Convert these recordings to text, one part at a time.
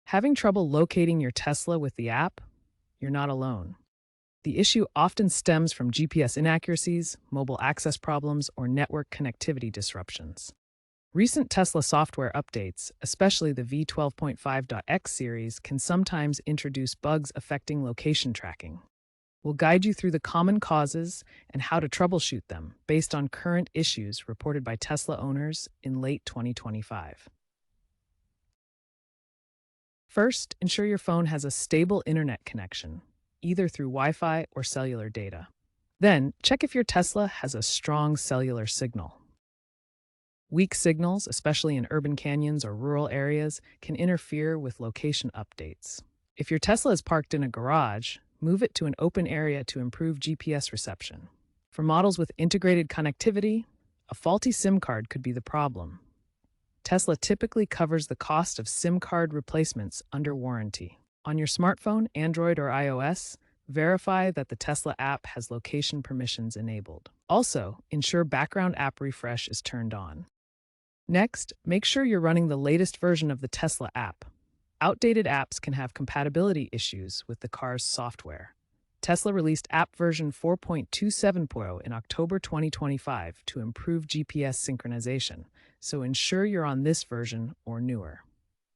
Having trouble locating your Tesla with the app? You're not alone. The issue often stems from GPS inaccuracies, mobile access problems, or network connectivity disruptions. Recent Tesla software updates, especially the V12.5.x series, can sometimes introduce bugs affecting location tracking. We'll guide you through the common causes and how to troubleshoot them based on current issues reported by Tesla owners in late 2025. First, ensure your phone has a stable internet connection, either through Wi-Fi or cellular data. Then, check if your Tesla has a strong cellular signal. Weak signals, especially in urban canyons or rural areas, can interfere with location updates. If your Tesla is parked in a garage, move it to an open area to improve GPS reception. For models with integrated connectivity, a faulty SIM card could be the problem. Tesla typically covers the cost of SIM card replacements under warranty. On your smartphone, Android or iOS, verify that the Tesla app has location permissions enabled. Also, ensure background app refresh is turned on. Next, make sure you're running the latest version of the Tesla app. Outdated apps can have compatibility issues with the car's software. Tesla released app version 4.27 in October 2025 to improve GPS synchronization, so ensure you're on this version or newer.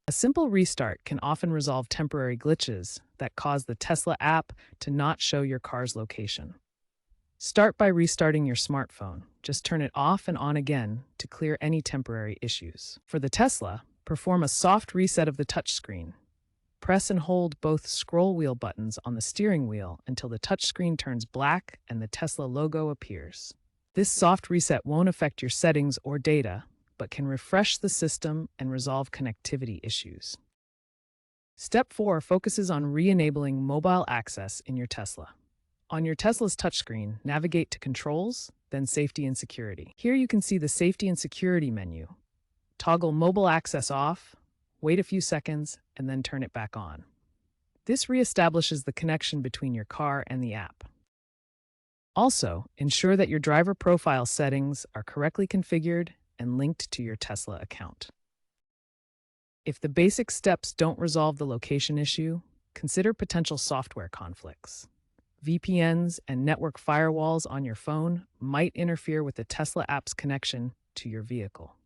A simple restart can often resolve temporary glitches that cause the Tesla app to not show your car's location. Start by restarting your smartphone. Just turn it off and on again to clear any temporary issues. For the Tesla, perform a soft reset of the touchscreen. Press and hold both scroll wheel buttons on the steering wheel until the touchscreen turns black and the Tesla logo appears. This soft reset won't affect your settings or data, but can refresh the system and resolve connectivity issues. Step 4 focuses on re-enabling mobile access in your Tesla. On your Tesla's touchscreen, navigate to Controls, then Safety and Security. Here you can see the Safety and Security menu. Toggle mobile access off, wait a few seconds, and then turn it back on. This reestablishes the connection between your car and the app. Also, ensure that your driver profile settings are correctly configured and linked to your Tesla account. If the basic steps don't resolve the location issue, consider potential software conflicts. VPNs and network firewalls on your phone might interfere with the Tesla app's connection to your vehicle.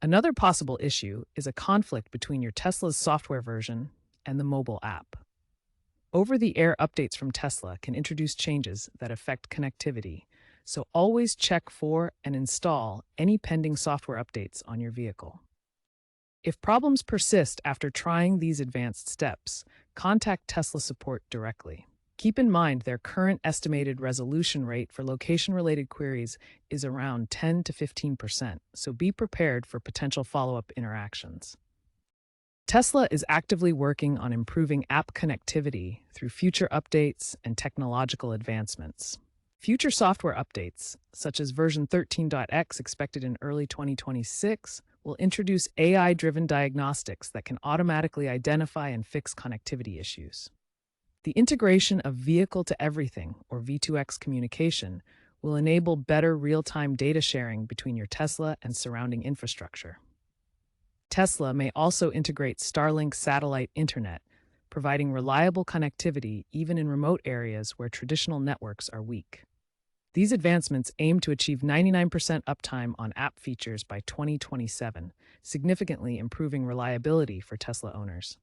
Another possible issue is a conflict between your Tesla's software version and the mobile app. Over-the-air updates from Tesla can introduce changes that affect connectivity, so always check for and install any pending software updates on your vehicle. If problems persist after trying these advanced steps, contact Tesla support directly. Keep in mind their current estimated resolution rate for location-related queries is around 10 to 15%, so be prepared for potential follow-up interactions. Tesla is actively working on improving app connectivity through future updates and technological advancements. Future software updates, such as version 13.x expected in early 2026, will introduce AI-driven diagnostics that can automatically identify and fix connectivity issues. The integration of vehicle-to-everything, or V2X communication, will enable better real-time data sharing between your Tesla and surrounding infrastructure. Tesla may also integrate Starlink satellite internet, providing reliable connectivity even in remote areas where traditional networks are weak. These advancements aim to achieve 99% uptime on app features by 2027, significantly improving reliability for Tesla owners.